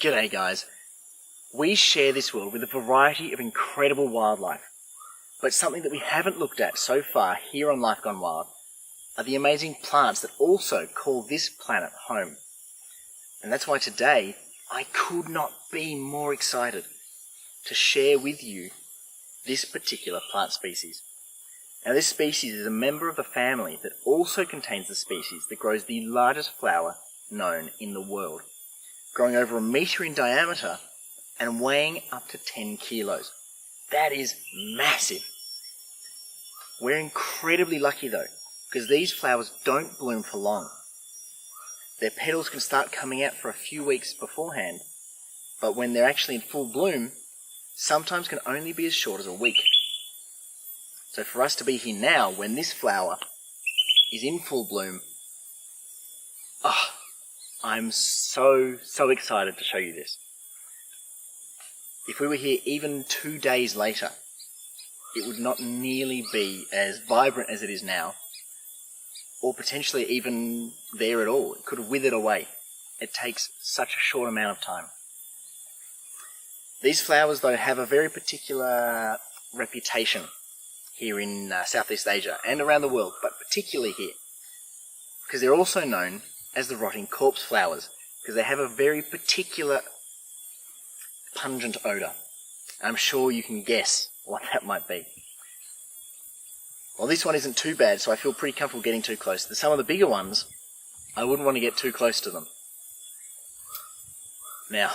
G'day guys. We share this world with a variety of incredible wildlife, but something that we haven't looked at so far here on Life Gone Wild are the amazing plants that also call this planet home. And that's why today I could not be more excited to share with you this particular plant species. Now this species is a member of the family that also contains the species that grows the largest flower known in the world, growing over 1 metre in diameter and weighing up to 10 kilos. That is massive. We're incredibly lucky though, because these flowers don't bloom for long. Their petals can start coming out for a few weeks beforehand, but when they're actually in full bloom, sometimes can only be as short as a week. So for us to be here now, when this flower is in full bloom, I'm so excited to show you this. If we were here even 2 days later, it would not nearly be as vibrant as it is now, or potentially even there at all. It could have withered away. It takes such a short amount of time. These flowers, though, have a very particular reputation here in Southeast Asia and around the world, but particularly here, because they're also known as the rotting corpse flowers, because they have a very particular pungent odour. I'm sure you can guess what that might be. Well, this one isn't too bad, so I feel pretty comfortable getting too close. Some of the bigger ones, I wouldn't want to get too close to them. Now,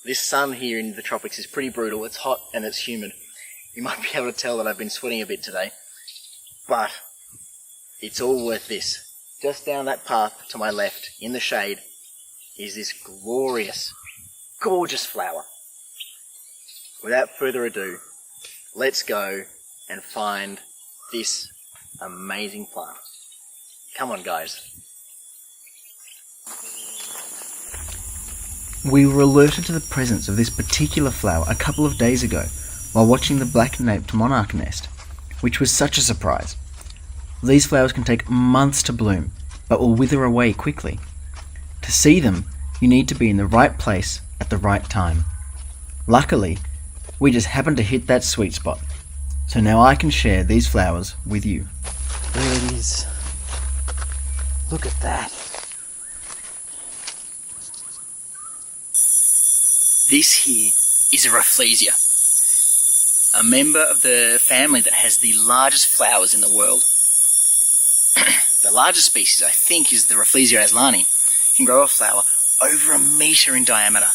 this sun here in the tropics is pretty brutal. It's hot and it's humid. You might be able to tell that I've been sweating a bit today, but it's all worth this. Just down that path to my left, in the shade, is this glorious, gorgeous flower. Without further ado, let's go and find this amazing plant. Come on, guys. We were alerted to the presence of this particular flower a couple of days ago while watching the black-naped monarch nest, which was such a surprise. These flowers can take months to bloom, but will wither away quickly. To see them, you need to be in the right place at the right time. Luckily, we just happened to hit that sweet spot, so now I can share these flowers with you. There it is. Look at that. This here is a Rafflesia, a member of the family that has the largest flowers in the world. The largest species, I think, is the Rafflesia aslani, can grow a flower over 1 metre in diameter.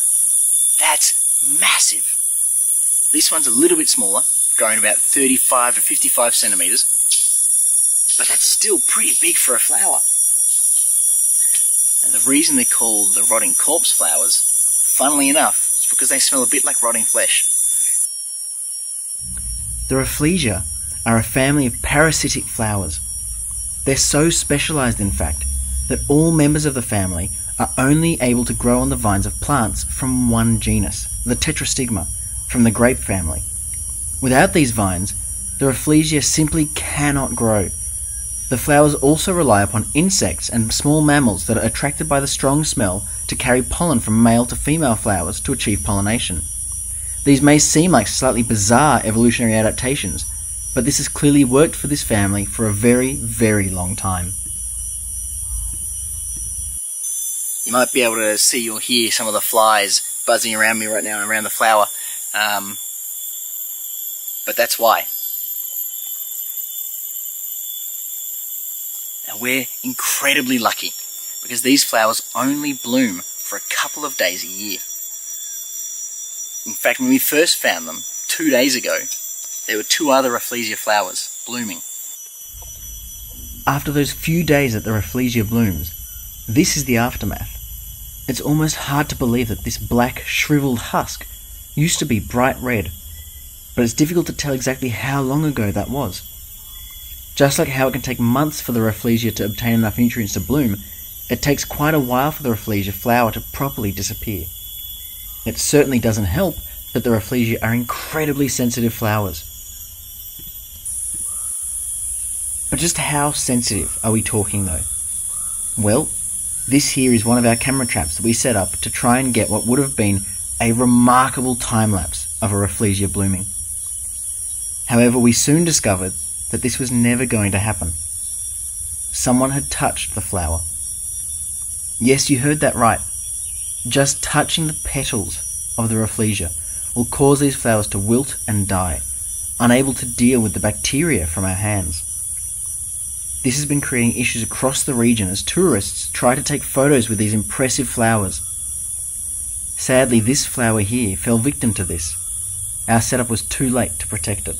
That's massive. This one's a little bit smaller, growing about 35 to 55 centimetres, but that's still pretty big for a flower. And the reason they're called the rotting corpse flowers, funnily enough, is because they smell a bit like rotting flesh. The Rafflesia are a family of parasitic flowers. They're so specialised, in fact, that all members of the family are only able to grow on the vines of plants from one genus, the Tetrastigma, from the grape family. Without these vines, the Rafflesia simply cannot grow. The flowers also rely upon insects and small mammals that are attracted by the strong smell to carry pollen from male to female flowers to achieve pollination. These may seem like slightly bizarre evolutionary adaptations, but this has clearly worked for this family for a very, very long time. You might be able to see or hear some of the flies buzzing around me right now and around the flower, but that's why. Now we're incredibly lucky because these flowers only bloom for a couple of days a year. In fact, when we first found them 2 days ago, there were 2 other Rafflesia flowers blooming. After those few days that the Rafflesia blooms, this is the aftermath. It's almost hard to believe that this black, shriveled husk used to be bright red, but it's difficult to tell exactly how long ago that was. Just like how it can take months for the Rafflesia to obtain enough nutrients to bloom, it takes quite a while for the Rafflesia flower to properly disappear. It certainly doesn't help that the Rafflesia are incredibly sensitive flowers. But just how sensitive are we talking though? Well, This here is one of our camera traps that we set up to try and get what would have been a remarkable time-lapse of a Rafflesia blooming. However, we soon discovered that this was never going to happen. Someone had touched the flower. Yes, you heard that right. Just touching the petals of the Rafflesia will cause these flowers to wilt and die, unable to deal with the bacteria from our hands. This has been creating issues across the region as tourists try to take photos with these impressive flowers. Sadly, this flower here fell victim to this. Our setup was too late to protect it.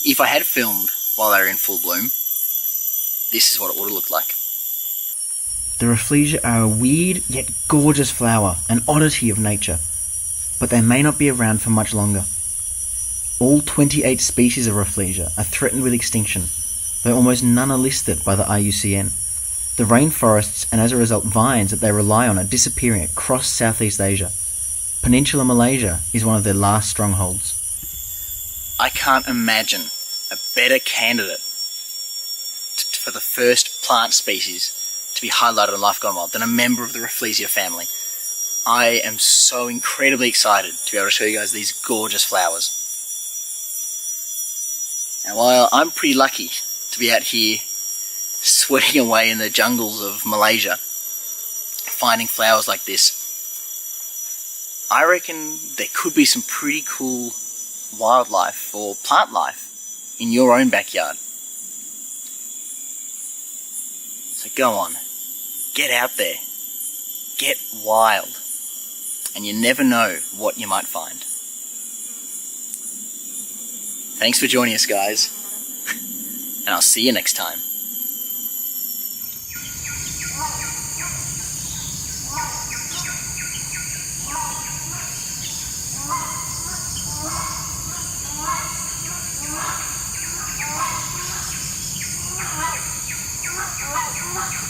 If I had filmed while they were in full bloom, this is what it would have looked like. The Rafflesia are a weird yet gorgeous flower, an oddity of nature, but they may not be around for much longer. All 28 species of Rafflesia are threatened with extinction, though almost none are listed by the IUCN. The rainforests and as a result vines that they rely on are disappearing across Southeast Asia. Peninsular Malaysia is one of their last strongholds. I can't imagine a better candidate for the first plant species to be highlighted on Life Gone Wild than a member of the Rafflesia family. I am so incredibly excited to be able to show you guys these gorgeous flowers. And while I'm pretty lucky to be out here sweating away in the jungles of Malaysia, finding flowers like this, I reckon there could be some pretty cool wildlife or plant life in your own backyard. So go on, get out there, get wild, and you never know what you might find. Thanks for joining us, guys, and I'll see you next time. Wow.